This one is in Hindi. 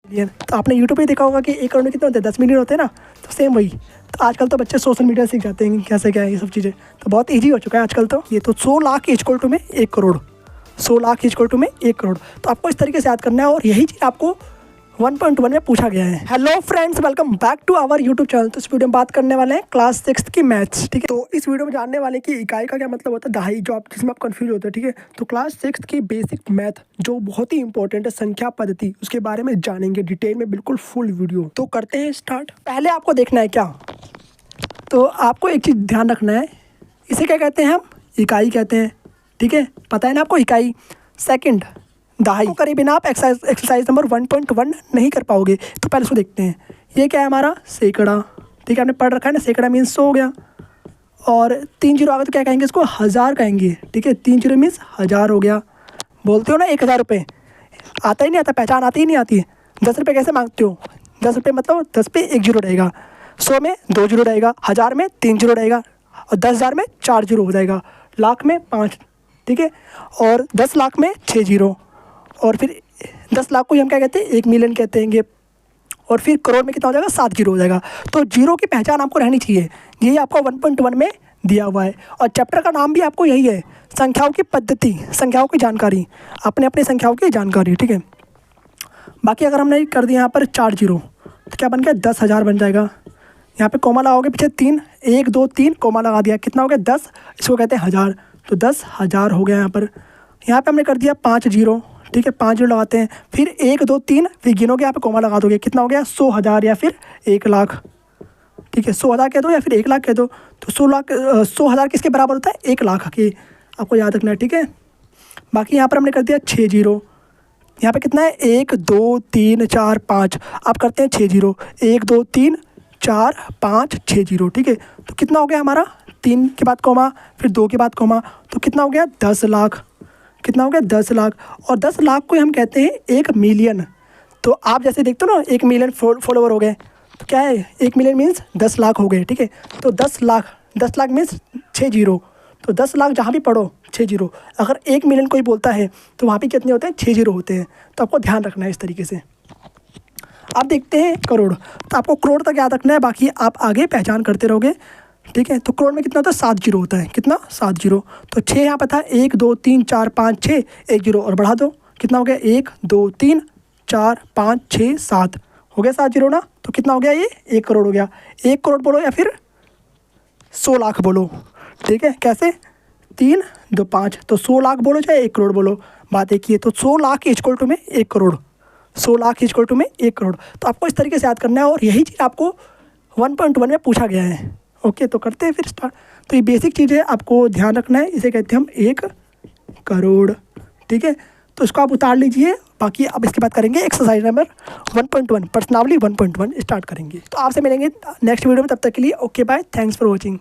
तो आपने यूट्यूब पे देखा होगा कि 1 करोड़ में कितने होते हैं, 10 मिलियन होते हैं ना। तो सेम वही। तो आजकल तो बच्चे सोशल मीडिया सीख जाते हैं कैसे क्या है ये सब चीज़ें, तो बहुत ईजी हो चुका है आजकल। तो ये तो 100 लाख इक्वल टू में 1 करोड़, 100 लाख इक्वल टू में 1 करोड़। तो आपको इस तरीके से याद करना है और यही चीज़ आपको 1.1 में पूछा गया है। Hello friends, welcome back to our YouTube channel. तो इस वीडियो में बात करने वाले हैं क्लास 6 की मैथ्स, ठीक है। तो इस वीडियो में जानने वाले कि इकाई का क्या मतलब होता है, दहाई, जो आप जिसमें आप कंफ्यूज होते हैं, ठीक है। तो क्लास 6 की बेसिक मैथ जो बहुत ही इंपॉर्टेंट है, संख्या पद्धति, उसके बारे में जानेंगे डिटेल में, बिल्कुल फुल वीडियो। तो करते हैं स्टार्ट। पहले आपको देखना है क्या, तो आपको एक चीज़ ध्यान रखना है, इसे क्या कहते हैं, हम इकाई कहते हैं, ठीक है। पता है ना आपको इकाई। सेकंड दहाई करे बिना आप एक्सरसाइज नंबर 1.1 नहीं कर पाओगे। तो पहले इसको देखते हैं, ये क्या है हमारा सैकड़ा, ठीक है, आपने पढ़ रखा है ना, सैकड़ा मीन्स 100 हो गया। और 3 जीरो आ गए तो क्या कहेंगे, इसको 1000 कहेंगे, ठीक है। 3 जीरो मीन्स 1000 हो गया। बोलते हो ना 1000 रुपये, आता ही नहीं आता, पहचान आती ही नहीं आती है। 10 रुपये कैसे मांगते हो, 10 रुपये मतलब 10 पे 1 जीरो रहेगा, 100 में 2 जीरो रहेगा, 1000 में 3 जीरो रहेगा, और 10,000 में 4 जीरो हो जाएगा, लाख में 5, ठीक है, और 10 लाख में 6 जीरो, और फिर 10 लाख को ही हम क्या कहते हैं, 1 मिलियन कहते हैं। और फिर करोड़ में कितना हो जाएगा, 7 जीरो हो जाएगा। तो जीरो की पहचान आपको रहनी चाहिए, यही आपको 1.1 में दिया हुआ है। और चैप्टर का नाम भी आपको यही है, संख्याओं की पद्धति, संख्याओं की जानकारी, अपने अपने संख्याओं की जानकारी, ठीक है। बाकी अगर हमने कर दिया यहाँ पर 4 जीरो, तो क्या बन गया, 10,000 बन जाएगा। यहाँ पे कोमा लगाओगे पीछे 3, 1 2 3 कोमा लगा दिया, कितना हो गया 10, इसको कहते हैं 1000, तो 10,000 हो गया। यहाँ पे हमने कर दिया 5 जीरो, ठीक है, 5 जीरो लगाते हैं, फिर 1 2 3, फिर गिनोगे, यहाँ पे कोमा लगा दोगे, कितना हो गया 100,000 या फिर 1 लाख, ठीक है। 100,000 कह दो या फिर 1 लाख कह दो। तो 100,000 किसके बराबर होता है, 1 लाख के, आपको याद रखना है, ठीक है। बाकी यहाँ पर हमने कर दिया 6 जीरो, यहाँ पे कितना है 1 2 3 4 5, आप करते हैं 6 जीरो, 1 2 3 4 5 6 जीरो, ठीक है। तो कितना हो गया हमारा, 3 के बाद कोमा, फिर 2 के बाद कोमा, तो कितना हो गया 10 लाख, कितना हो गया 10 लाख। और 10 लाख को हम कहते हैं 1 मिलियन। तो आप जैसे देखते हो ना, 1 मिलियन फॉलोवर हो गए, तो क्या है 1 मिलियन मीन्स 10 लाख हो गए, ठीक है। तो 10 लाख मीन्स 6 जीरो, तो 10 लाख जहाँ भी पढ़ो 6 जीरो। अगर 1 मिलियन कोई बोलता है तो वहाँ पे कितने होते हैं, 6 जीरो होते हैं। तो आपको ध्यान रखना है इस तरीके से। आप देखते हैं करोड़, तो आपको करोड़ तक याद रखना है, बाकी आप आगे पहचान करते रहोगे, ठीक है। तो करोड़ में कितना होता है, 7 जीरो होता है, कितना 7 जीरो। तो 6 यहाँ पर था, 1 2 3 4 5 6, 1 जीरो और बढ़ा दो, कितना हो गया 1 2 3 4 5 6 7, हो गया 7 जीरो ना। तो कितना हो गया, ये 1 करोड़ हो गया। 1 करोड़ बोलो या फिर 100 लाख बोलो, ठीक है। कैसे, 3 2 5, तो 100 लाख बोलो चाहे 1 करोड़ बोलो, बात एक ही है। तो 100 लाख इक्वल टू में 1 करोड़, 100 लाख इक्वल टू में 1 करोड़। तो आपको इस तरीके से याद करना है और यही चीज़ आपको 1.1 में पूछा गया है। ओके, तो करते हैं फिर स्टार्ट। तो ये बेसिक चीज़ है, आपको ध्यान रखना है, इसे कहते हैं हम 1 करोड़, ठीक है। तो इसको आप उतार लीजिए। बाकी अब इसके बाद करेंगे एक्सरसाइज नंबर 1.1, पर्सनली 1.1 स्टार्ट करेंगे। तो आपसे मिलेंगे नेक्स्ट वीडियो में, तब तक के लिए okay bye, thanks for watching.